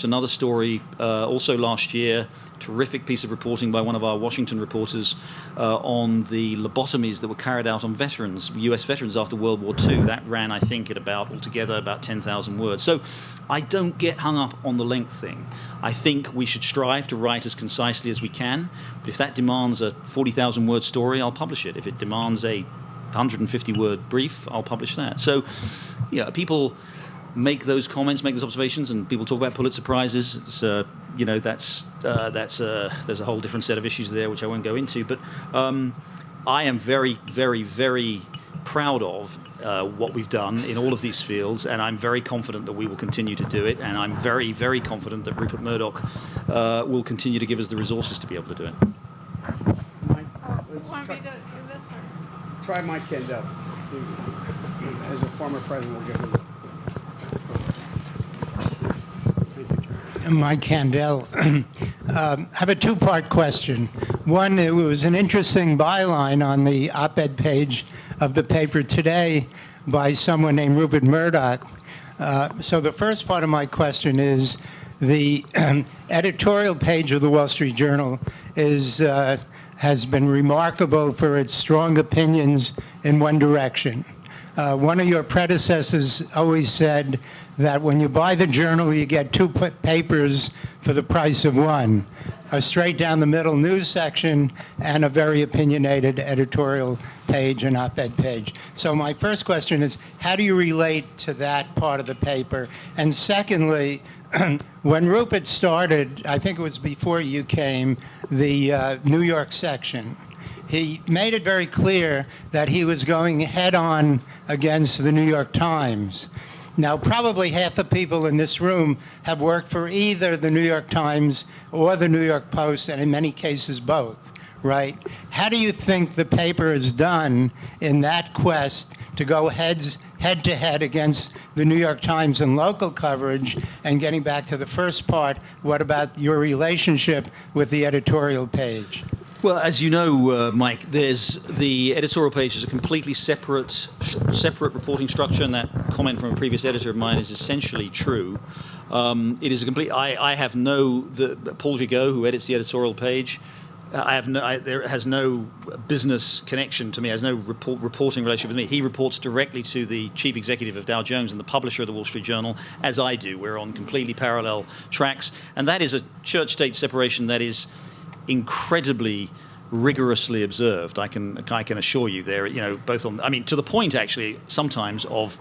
another story also last year, terrific piece of reporting by one of our Washington reporters on the lobotomies that were carried out on veterans, US veterans after World War II. That ran, I think, at altogether about 10,000 words. So I don't get hung up on the length thing. I think we should strive to write as concisely as we can, but if that demands a 40,000 word story, I'll publish it. If it demands a 150 word brief, I'll publish that. So, people make those comments, make those observations, and people talk about Pulitzer Prizes. It's, there's a whole different set of issues there, which I won't go into. But I am very, very, very proud of what we've done in all of these fields, and I'm very confident that we will continue to do it, and I'm very, very confident that Rupert Murdoch will continue to give us the resources to be able to do it. Try Mike Kendall. As a former president, we'll give him. Mike Candell. I have a two-part question. One, it was an interesting byline on the op-ed page of the paper today by someone named Rupert Murdoch. So the first part of my question is, the editorial page of the Wall Street Journal has been remarkable for its strong opinions in one direction. One of your predecessors always said that when you buy the journal, you get two papers for the price of one, a straight down the middle news section and a very opinionated editorial page, an op-ed page. So my first question is, how do you relate to that part of the paper? And secondly, when Rupert started, I think it was before you came, the New York section, he made it very clear that he was going head-on against the New York Times. Now, probably half the people in this room have worked for either the New York Times or the New York Post, and in many cases both, right? How do you think the paper is done in that quest to go head-to-head against the New York Times in local coverage? And getting back to the first part, what about your relationship with the editorial page? Well, as you know, Mike, there's the editorial page is a completely separate reporting structure, and that comment from a previous editor of mine is essentially true. It is a complete. I have Paul Gigot, who edits the editorial page. There has no business connection to me. Has no reporting relationship with me. He reports directly to the chief executive of Dow Jones and the publisher of the Wall Street Journal, as I do. We're on completely parallel tracks, and that is a church-state separation that is incredibly rigorously observed. I can assure you there. Both on. I mean, to the point actually sometimes of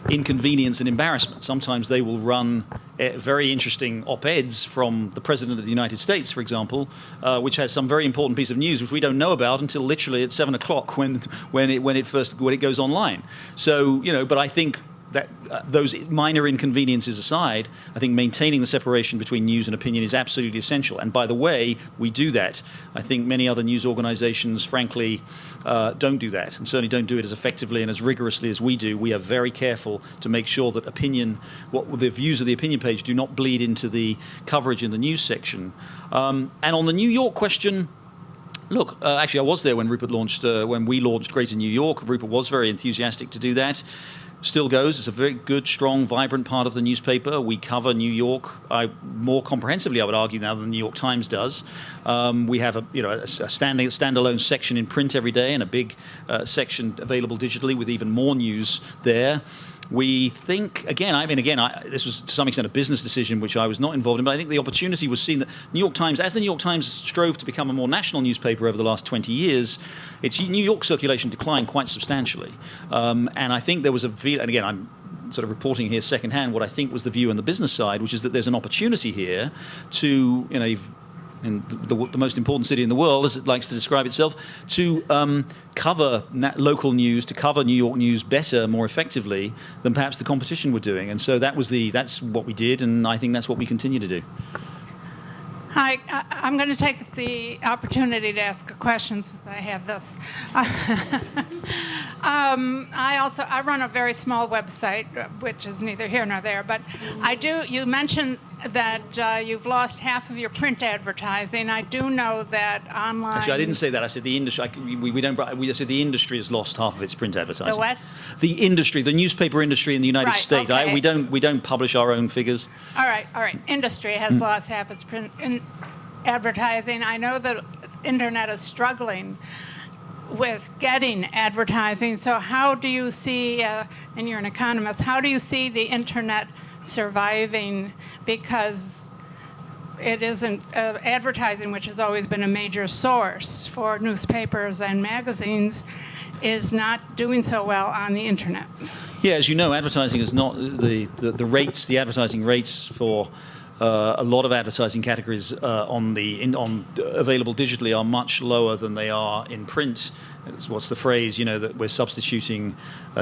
inconvenience and embarrassment. Sometimes they will run very interesting op-eds from the President of the United States, for example, which has some very important piece of news which we don't know about until literally at 7 o'clock when it goes online. So but I think that those minor inconveniences aside, I think maintaining the separation between news and opinion is absolutely essential. And by the way, we do that. I think many other news organizations, frankly, don't do that, and certainly don't do it as effectively and as rigorously as we do. We are very careful to make sure that the views of the opinion page do not bleed into the coverage in the news section. And on the New York question, look, actually, I was there when when we launched Greater New York. Rupert was very enthusiastic to do that. Still goes. It's a very good, strong, vibrant part of the newspaper. We cover New York more comprehensively, I would argue, now than the New York Times does. We have a standalone section in print every day and a big section available digitally with even more news there. We think, this was to some extent a business decision which I was not involved in, but I think the opportunity was seen that New York Times, as the New York Times strove to become a more national newspaper over the last 20 years, its New York circulation declined quite substantially. And I think there was and again, I'm sort of reporting here secondhand what I think was the view on the business side, which is that there's an opportunity here to, in a in the most important city in the world, as it likes to describe itself, to cover local news, to cover New York news better, more effectively than perhaps the competition were doing. And so that's what we did, and I think that's what we continue to do. Hi, I'm going to take the opportunity to ask a question since I have this. I run a very small website, which is neither here nor there, but you mentioned that you've lost half of your print advertising. I do know that online... Actually, I didn't say that. I said the industry. We said the industry has lost half of its print advertising. The what? The industry, the newspaper industry in the United States. Okay. We don't publish our own figures. All right. Industry has lost half its print advertising. I know that internet is struggling with getting advertising. So how do you see, and you're an economist, how do you see the internet surviving? Because it isn't advertising, which has always been a major source for newspapers and magazines, is not doing so well on the internet. Yeah, as you know, advertising is not the rates. The advertising rates for a lot of advertising categories available digitally are much lower than they are in print. What's the phrase? That we're substituting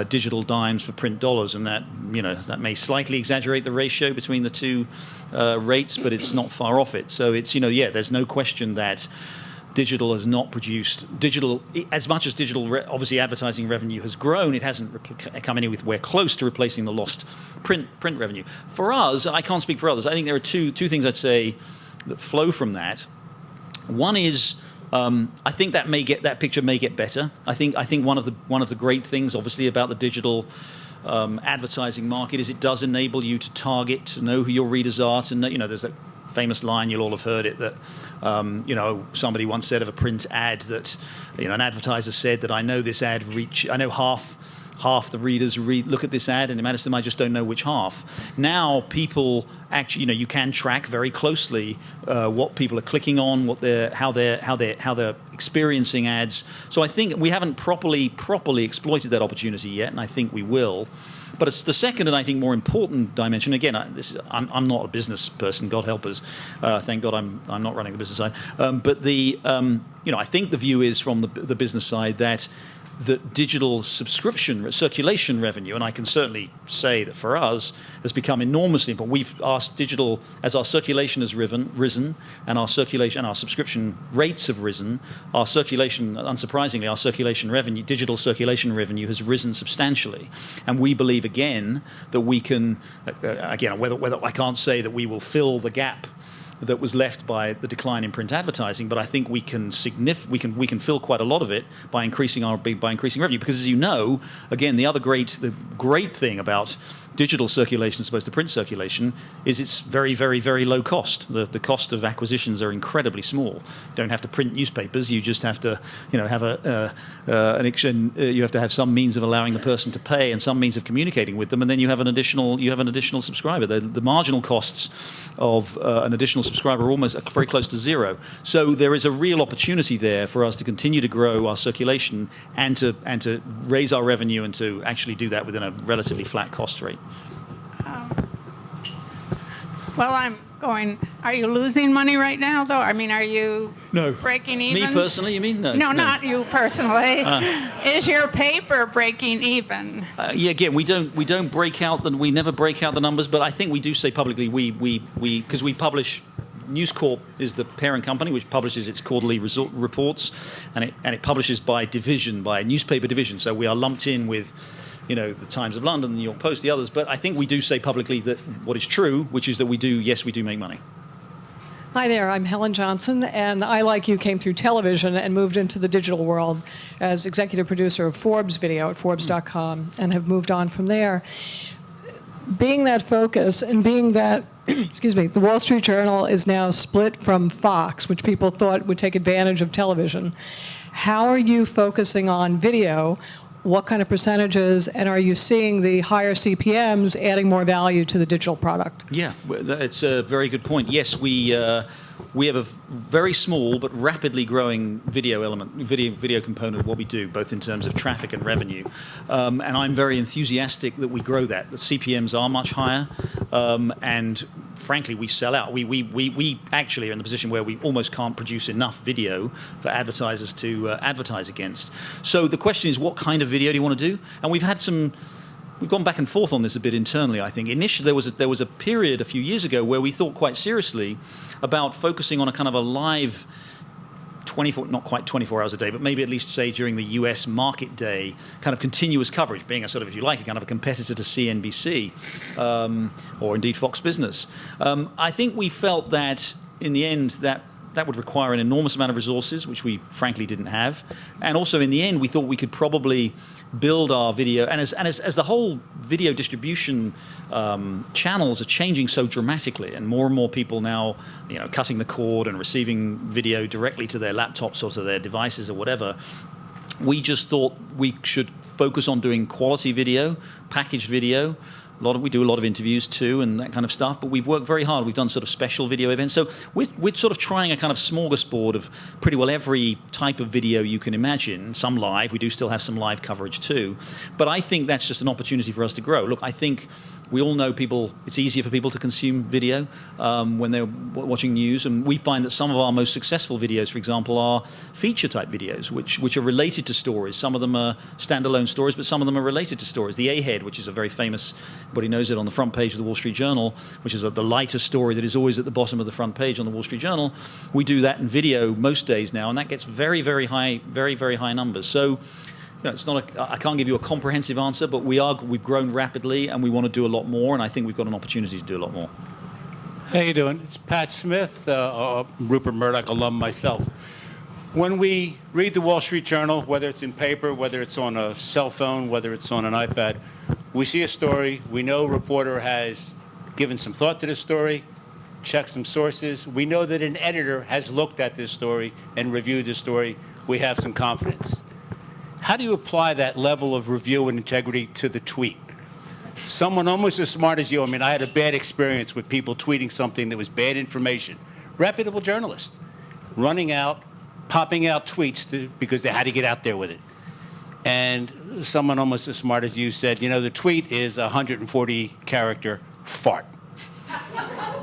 digital dimes for print dollars, and that may slightly exaggerate the ratio between the two rates, but it's not far off it. So it's there's no question that digital has not produced as much as obviously advertising revenue has grown. It hasn't come anywhere close to replacing the lost print revenue. For us, I can't speak for others. I think there are two things I'd say that flow from that. One is I think that picture may get better. I think one of the great things, obviously, about the digital advertising market is it does enable you to target, to know who your readers are, to know, there's that famous line, you'll all have heard it, that somebody once said of a print ad that an advertiser said that I know this ad I know half the readers look at this ad, and it matters to them, I just don't know which half. Now people actually, you can track very closely what people are clicking on, how they're experiencing ads. So I think we haven't properly exploited that opportunity yet, and I think we will. But it's the second and I think more important dimension. Again, I'm not a business person, God help us. Thank God I'm not running the business side. But I think the view is from the business side that digital circulation revenue, and I can certainly say that for us, has become enormously important. We've asked digital, as our circulation has risen, and our subscription rates have risen, our circulation, unsurprisingly, digital circulation revenue has risen substantially. And we believe, again, that we can, whether I can't say that we will fill the gap that was left by the decline in print advertising, but I think we can fill quite a lot of it by increasing revenue. Because as you know, again, the great thing about digital circulation as opposed to print circulation is it's very, very, very low cost. The cost of acquisitions are incredibly small. You don't have to print newspapers. You just have to, have you have to have some means of allowing the person to pay and some means of communicating with them, and then you have an additional subscriber. The marginal costs of an additional subscriber are almost very close to zero. So there is a real opportunity there for us to continue to grow our circulation and to raise our revenue and to actually do that within a relatively flat cost rate. Are you losing money right now, though? I mean, are you breaking even? Me personally, you mean? No, not you personally. Is your paper breaking even? Again, we never break out the numbers, but I think we do say publicly, because we publish, News Corp is the parent company which publishes its quarterly reports, and it publishes by division, by newspaper division. So we are lumped in with the Times of London, the New York Post, the others. But I think we do say publicly that what is true, which is that we do make money. Hi there, I'm Helen Johnson, and I, like you, came through television and moved into the digital world as executive producer of Forbes Video at Forbes.com, and have moved on from there. Being that focus and being that, the Wall Street Journal is now split from Fox, which people thought would take advantage of television. How are you focusing on video? What kind of percentages, and are you seeing the higher CPMs adding more value to the digital product? Yeah, it's a very good point. Yes, we have a very small but rapidly growing video component of what we do, both in terms of traffic and revenue. And I'm very enthusiastic that we grow that. The CPMs are much higher, and frankly, we sell out. We actually are in the position where we almost can't produce enough video for advertisers to advertise against. So the question is, what kind of video do you want to do? And we've gone back and forth on this a bit internally, I think. Initially, there was a period a few years ago where we thought quite seriously about focusing on a kind of a live 24, not quite 24 hours a day, but maybe at least say during the US market day, kind of continuous coverage, being a sort of, if you like, a kind of a competitor to CNBC or indeed Fox Business. I think we felt that in the end that would require an enormous amount of resources, which we frankly didn't have. And also in the end, we thought we could probably build our video. And as the whole video distribution channels are changing so dramatically, and more people now, cutting the cord and receiving video directly to their laptops or to their devices or whatever, we just thought we should focus on doing quality video, packaged video. We do a lot of interviews too and that kind of stuff, but we've worked very hard. We've done sort of special video events. So we're sort of trying a kind of smorgasbord of pretty well every type of video you can imagine, some live. We do still have some live coverage too. But I think that's just an opportunity for us to grow. Look, I think we all know it's easier for people to consume video when they're watching news, and we find that some of our most successful videos, for example, are feature-type videos, which are related to stories. Some of them are standalone stories, but some of them are related to stories. The A-head, which is a very famous, everybody knows it, on the front page of the Wall Street Journal, which is the lighter story that is always at the bottom of the front page on the Wall Street Journal. We do that in video most days now, and that gets very, very high, very, very high numbers. So, it's not I can't give you a comprehensive answer, but we've grown rapidly and we want to do a lot more, and I think we've got an opportunity to do a lot more. How you doing? It's Pat Smith, Rupert Murdoch alum myself. When we read the Wall Street Journal, whether it's in paper, whether it's on a cell phone, whether it's on an iPad, we see a story. We know a reporter has given some thought to this story, checked some sources. We know that an editor has looked at this story and reviewed this story. We have some confidence. How do you apply that level of review and integrity to the tweet? Someone almost as smart as you. I mean, I had a bad experience with people tweeting something that was bad information. Reputable journalists running out, popping out tweets because they had to get out there with it. And someone almost as smart as you said, the tweet is a 140-character fart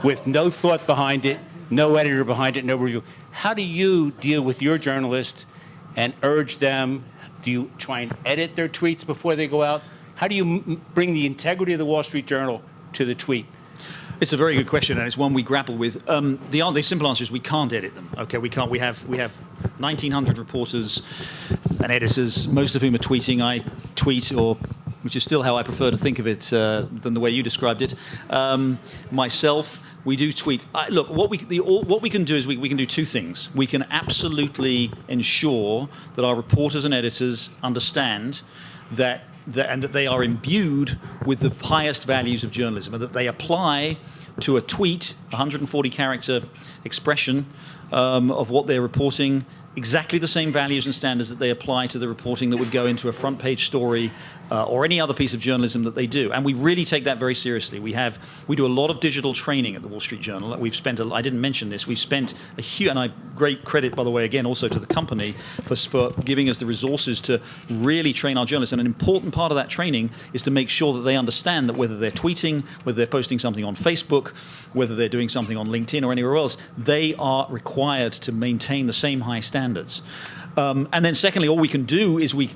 with no thought behind it, no editor behind it, no review. How do you deal with your journalists and urge them? Do you try and edit their tweets before they go out? How do you bring the integrity of the Wall Street Journal to the tweet? It's a very good question, and it's one we grapple with. The simple answer is we can't edit them. Okay, we can't. We have 1,900 reporters and editors, most of whom are tweeting. I tweet, which is still how I prefer to think of it than the way you described it. Myself, we do tweet. Look, what we can do is we can do two things. We can absolutely ensure that our reporters and editors understand that they are imbued with the highest values of journalism, and that they apply to a tweet, 140-character expression of what they're reporting, exactly the same values and standards that they apply to the reporting that would go into a front-page story or any other piece of journalism that they do. And we really take that very seriously. We do a lot of digital training at the Wall Street Journal. We've spent, I didn't mention this, we've spent a huge, and great credit, by the way, again, also to the company for giving us the resources to really train our journalists. And an important part of that training is to make sure that they understand that whether they're tweeting, whether they're posting something on Facebook, whether they're doing something on LinkedIn or anywhere else, they are required to maintain the same high standards. And then secondly, all we can do is we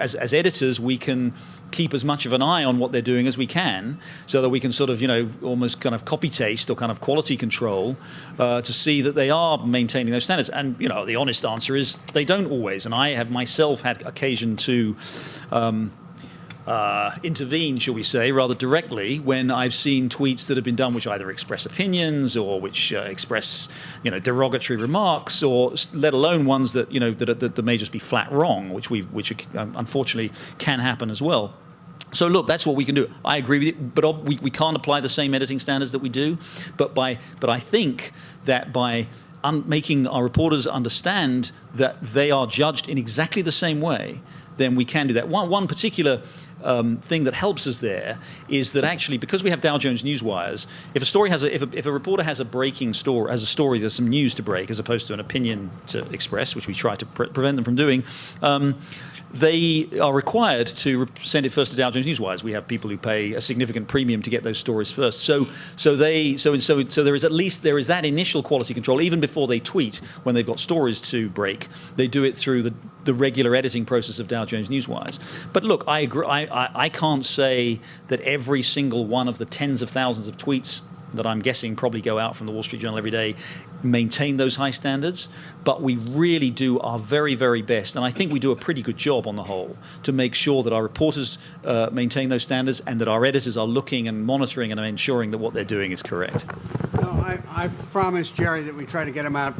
as editors, we can keep as much of an eye on what they're doing as we can, so that we can sort of, almost kind of copy taste or kind of quality control to see that they are maintaining those standards. And, the honest answer is they don't always. And I have myself had occasion to intervene, shall we say, rather directly when I've seen tweets that have been done which either express opinions or which express, derogatory remarks, or let alone ones that, that may just be flat wrong, which unfortunately can happen as well. So look, that's what we can do. I agree with it, but we can't apply the same editing standards that we do. But I think that by making our reporters understand that they are judged in exactly the same way, then we can do that. One particular thing that helps us there is that actually, because we have Dow Jones Newswires, if a story if a reporter has a breaking story, has a story, there's some news to break as opposed to an opinion to express, which we try to prevent them from doing. they are required to send it first to Dow Jones Newswires. We have people who pay a significant premium to get those stories first. So there is that initial quality control even before they tweet when they've got stories to break. They do it through the regular editing process of Dow Jones Newswires. But look, I agree. I can't say that every single one of the tens of thousands of tweets that I'm guessing probably go out from the Wall Street Journal every day maintain those high standards, but we really do our very, very best, and I think we do a pretty good job on the whole, to make sure that our reporters maintain those standards and that our editors are looking and monitoring and ensuring that what they're doing is correct. No, I promised Jerry that we try to get him out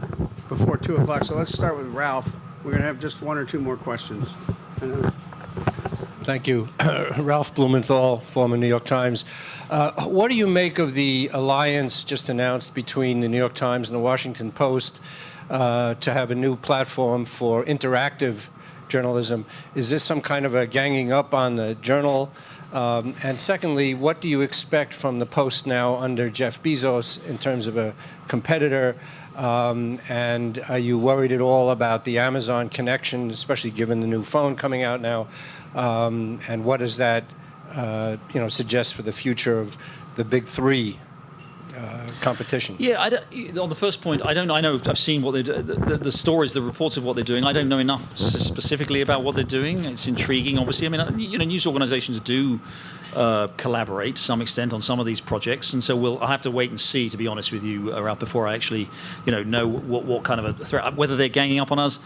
before 2 o'clock, so let's start with Ralph. We're going to have just 1 or 2 more questions. Thank you. Ralph Blumenthal, former New York Times. What do you make of the alliance just announced between the New York Times and the Washington Post to have a new platform for interactive journalism? Is this some kind of a ganging up on the Journal? And secondly, what do you expect from the Post now under Jeff Bezos in terms of a competitor? And are you worried at all about the Amazon connection, especially given the new phone coming out now? And what does that suggest for the future of the big three competition? Yeah, on the first point, I know I've seen what they do, the stories, the reports of what they're doing. I don't know enough specifically about what they're doing. It's intriguing, obviously. I mean, news organizations do collaborate to some extent on some of these projects, and so I'll have to wait and see, to be honest with you, Ralph, before I actually, know what kind of a threat, whether they're ganging up on us.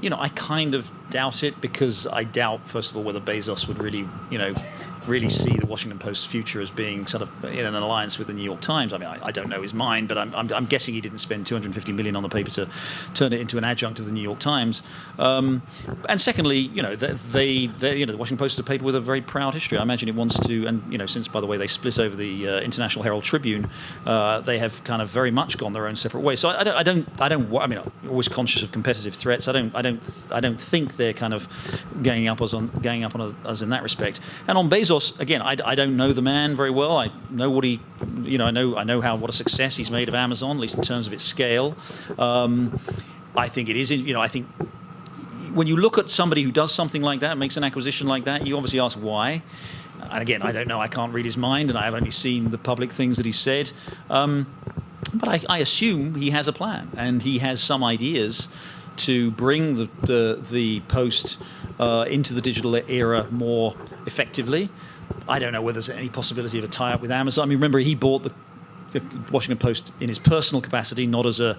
I kind of doubt it, because I doubt, first of all, whether Bezos would really see the Washington Post's future as being sort of in an alliance with the New York Times. I mean, I don't know his mind, but I'm guessing he didn't spend $250 million on the paper to turn it into an adjunct of the New York Times. And secondly, the Washington Post is a paper with a very proud history. I imagine it wants to, and since, by the way, they split over the International Herald Tribune, they have kind of very much gone their own separate ways. So I don't. I mean, I'm always conscious of competitive threats. I don't think they're kind of ganging up on us in that respect. And on Bezos, again, I don't know the man very well. I know what he, I know what a success he's made of Amazon, at least in terms of its scale. I think it is, I think when you look at somebody who does something like that, makes an acquisition like that, you obviously ask why. And again, I don't know. I can't read his mind, and I've only seen the public things that he said. But I assume he has a plan, and he has some ideas to bring the Post into the digital era more effectively. I don't know whether there's any possibility of a tie-up with Amazon. I mean, remember, he bought the Washington Post in his personal capacity, not as a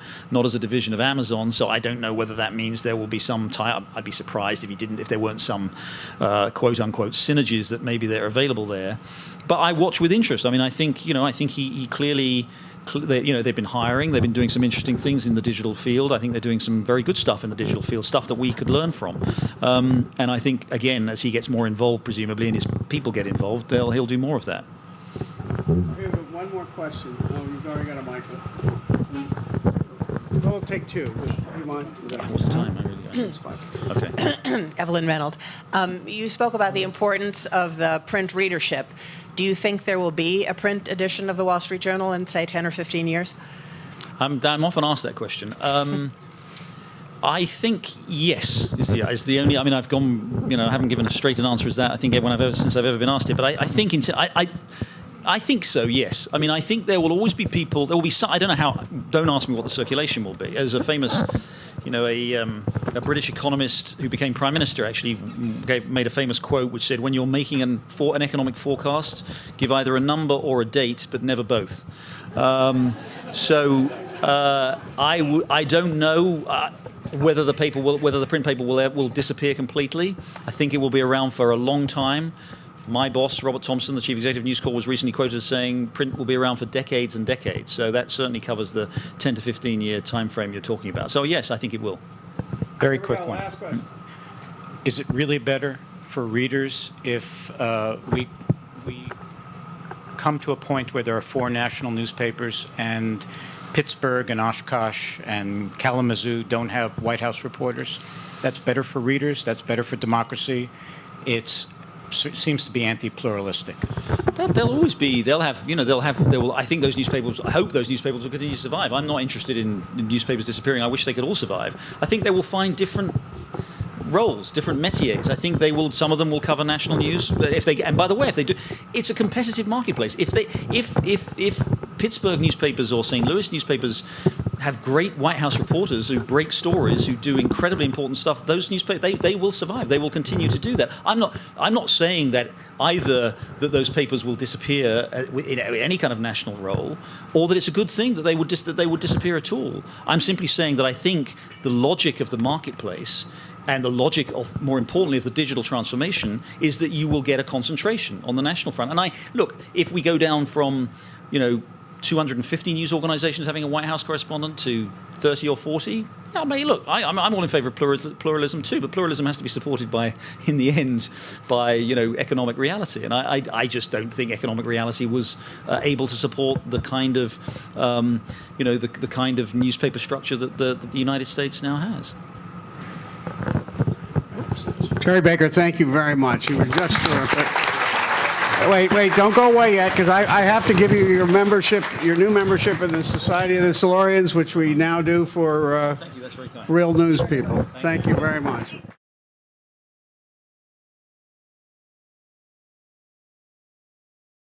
division of Amazon. So I don't know whether that means there will be some tie-up. I'd be surprised if there weren't some quote-unquote synergies that maybe they're available there. But I watch with interest. I mean, I think he clearly. They've been hiring. They've been doing some interesting things in the digital field. I think they're doing some very good stuff in the digital field, stuff that we could learn from. And I think, again, as he gets more involved, presumably, and his people get involved, he'll do more of that. Okay, but one more question. Oh, you've already got a mic. We'll take 2. You mind? What's the time? It's fine. Okay. Evelyn Reynolds. You spoke about the importance of the print readership. Do you think there will be a print edition of the Wall Street Journal in, say, 10 or 15 years? I'm often asked that question. I think yes is the only. I mean, I've gone. I haven't given as straight an answer as that. I think since I've ever been asked it. But I think I think so. Yes. I mean, I think there will always be people. There will be some. I don't know how. Don't ask me what the circulation will be. There's a famous. A British economist who became prime minister actually made a famous quote which said, "When you're making an economic forecast, give either a number or a date, but never both." I don't know whether the print paper will disappear completely. I think it will be around for a long time. My boss, Robert Thompson, the chief executive of News Corp, was recently quoted as saying print will be around for decades and decades. So that certainly covers the 10 to 15 year time frame you're talking about. So yes, I think it will. Very quick one. Last question. Is it really better for readers if we come to a point where there are 4 national newspapers and Pittsburgh and Oshkosh and Kalamazoo don't have White House reporters? That's better for readers. That's better for democracy. It seems to be anti-pluralistic. They'll always be. I think those newspapers. I hope those newspapers will continue to survive. I'm not interested in newspapers disappearing. I wish they could all survive. I think they will find different roles, different métiers. I think some of them will cover national news. And by the way, if they do, it's a competitive marketplace. If Pittsburgh newspapers or St. Louis newspapers have great White House reporters who break stories, who do incredibly important stuff, those newspapers, they will survive. They will continue to do that. I'm not saying that either that those papers will disappear in any kind of national role, or that it's a good thing that they would disappear at all. I'm simply saying that I think the logic of the marketplace and the logic of, more importantly, of the digital transformation is that you will get a concentration on the national front. And if we go down from, 250 news organizations having a White House correspondent to 30 or 40, I'm all in favor of pluralism too, but pluralism has to be supported in the end, by economic reality. And I just don't think economic reality was able to support the kind of, the kind of newspaper structure that the United States now has. Terry Baker, thank you very much. You were just terrific. Wait, don't go away yet, because I have to give you your membership, your new membership in the Society of the Solarians, which we now do for Thank you. That's very kind. real news people. Thank you very much.